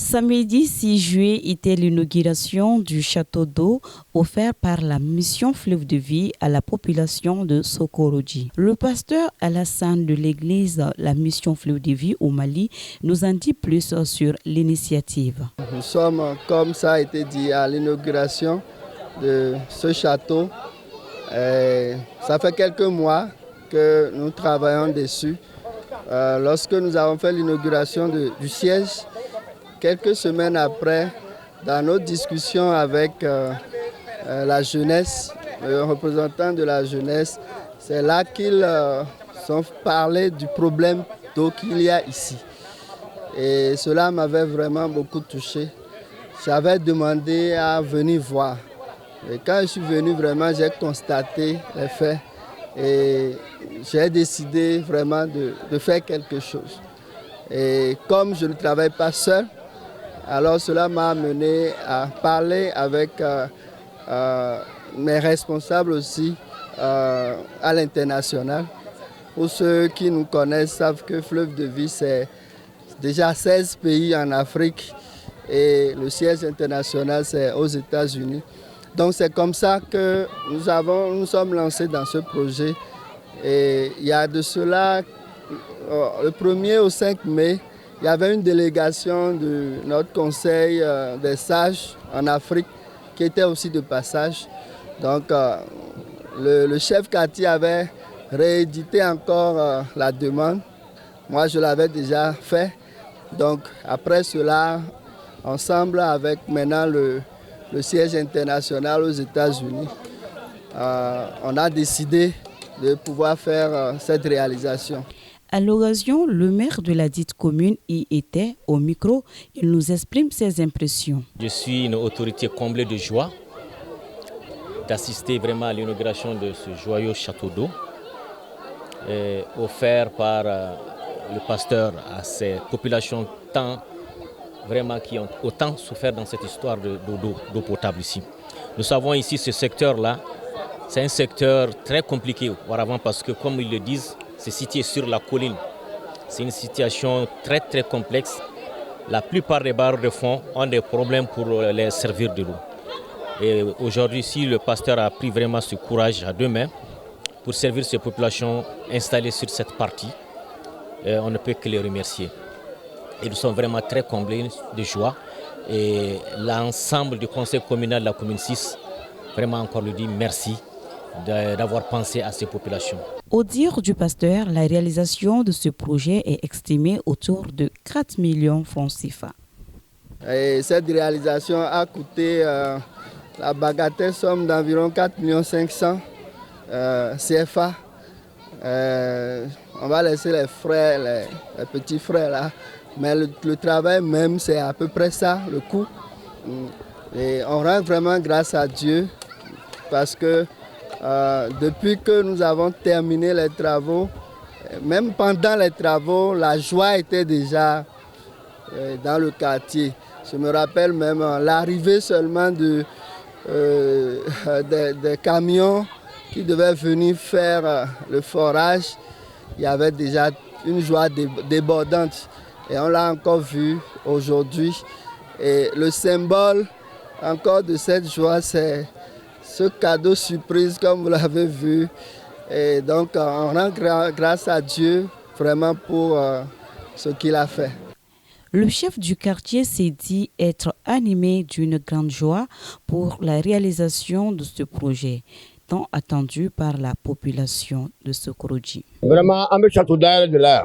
Samedi 6 juillet était l'inauguration du château d'eau offert par la mission Fleuve de Vie à la population de Sokorodi. Le pasteur Alassane de l'église La Mission Fleuve de Vie au Mali nous en dit plus sur l'initiative. Nous sommes, comme ça a été dit, à l'inauguration de ce château. Ça fait quelques mois que nous travaillons dessus. Lorsque nous avons fait l'inauguration du siège, quelques semaines après, dans nos discussions avec la jeunesse, le représentant de la jeunesse, c'est là qu'ils ont parlé du problème d'eau qu'il y a ici. Et cela m'avait vraiment beaucoup touché. J'avais demandé à venir voir. Et quand je suis venu, vraiment, j'ai constaté les faits et j'ai décidé vraiment de faire quelque chose. Et comme je ne travaille pas seul, alors cela m'a amené à parler avec mes responsables aussi à l'international. Pour ceux qui nous connaissent savent que Fleuve de Vie, c'est déjà 16 pays en Afrique et le siège international, c'est aux États-Unis. Donc c'est comme ça que nous sommes lancés dans ce projet. Et il y a de cela, le 1er au 5 mai, il y avait une délégation de notre conseil des sages en Afrique qui était aussi de passage. Donc le chef Kati avait réédité encore la demande. Moi je l'avais déjà fait. Donc après cela, ensemble avec maintenant le siège international aux États-Unis, on a décidé de pouvoir faire cette réalisation. À l'occasion, le maire de la dite commune y était au micro. Il nous exprime ses impressions. Je suis une autorité comblée de joie d'assister vraiment à l'inauguration de ce joyeux château d'eau offert par le pasteur à ces populations qui ont autant souffert dans cette histoire d'eau potable ici. Nous savons ici ce secteur-là, c'est un secteur très compliqué auparavant parce que comme ils le disent, c'est situé sur la colline. C'est une situation très très complexe. La plupart des barres de fond ont des problèmes pour les servir de l'eau. Et aujourd'hui, si le pasteur a pris vraiment ce courage à deux mains pour servir ces populations installées sur cette partie, on ne peut que les remercier. Et nous sommes vraiment très comblés de joie. Et l'ensemble du conseil communal de la commune 6, vraiment encore lui dit merci d'avoir pensé à ces populations. Au dire du pasteur, la réalisation de ce projet est estimée autour de 4 millions francs CFA. Et cette réalisation a coûté la bagatelle somme d'environ 4 500 000 CFA. On va laisser les frais, les petits frais là. Mais le travail même, c'est à peu près ça, le coût. Et on rend vraiment grâce à Dieu parce que depuis que nous avons terminé les travaux, même pendant les travaux, la joie était déjà dans le quartier. Je me rappelle même l'arrivée seulement des camions qui devaient venir faire le forage. Il y avait déjà une joie débordante. Et on l'a encore vu aujourd'hui. Et le symbole encore de cette joie, c'est ce cadeau surprise comme vous l'avez vu. Et donc on rend grâce à Dieu vraiment pour ce qu'il a fait. Le chef du quartier s'est dit être animé d'une grande joie pour la réalisation de ce projet, tant attendu par la population de Sokorodi. Vraiment, on me château d'ailleurs de là.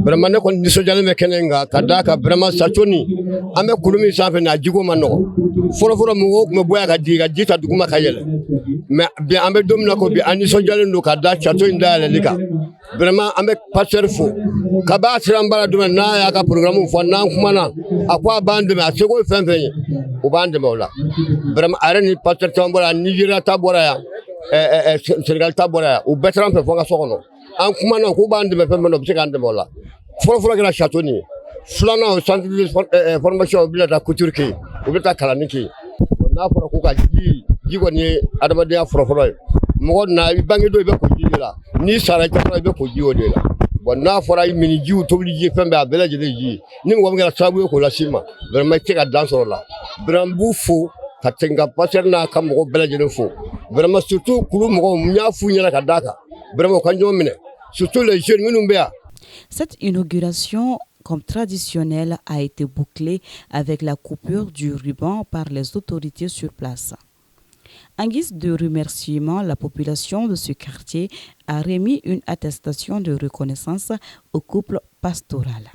Vraiment, ne connais pas jamais me kenenga. Kadaka vraiment sachoni. On me kulumi sanfe na jigo mano. Foro mugo me boya kadiga jita duguma kayele. Mais bien on me domina ko bi ani sojale no kada château indala lika. Vraiment on me passer fo. Kaba sirambala dum na ya ka programme fo na kumana. Akwa bande me asego fenfen. O bande mola. Vraiment areni passer tambola Nigeria tabora ya. Sénégal tabora ou betran pe fonga sokono an kuma na ko bande me fembe no bsikande mola folo gina château ni fulana au centre de formation bila da couture ki ou bita kalaniki na foro ko ka ji goni adamadiya folo mo na bangi do be ko ji la ni sara ta be ko ji o de la bon n'a fɔra i mini jiw tobili ji fɛn bɛɛ a bɛɛ lajɛlen ji ni mɔgɔ min kɛra sababu ye k'o las'i ma vraiment i tɛ ka dan sɔrɔ o la vraiment n b'u fo ka tɛmɛ ka pasteur n'a ka mɔgɔ bɛɛ lajɛlen fo vraiment surtout kulu mɔgɔw n y'a f'u ɲɛna ka d'a kan vraiment u ka ɲɔgɔn minɛ surtout les jeunes minnu bɛ yan. Cette inauguration comme traditionnelle a été bouclée avec la coupure du ruban par les autorités sur place. En guise de remerciement, la population de ce quartier a remis une attestation de reconnaissance au couple pastoral.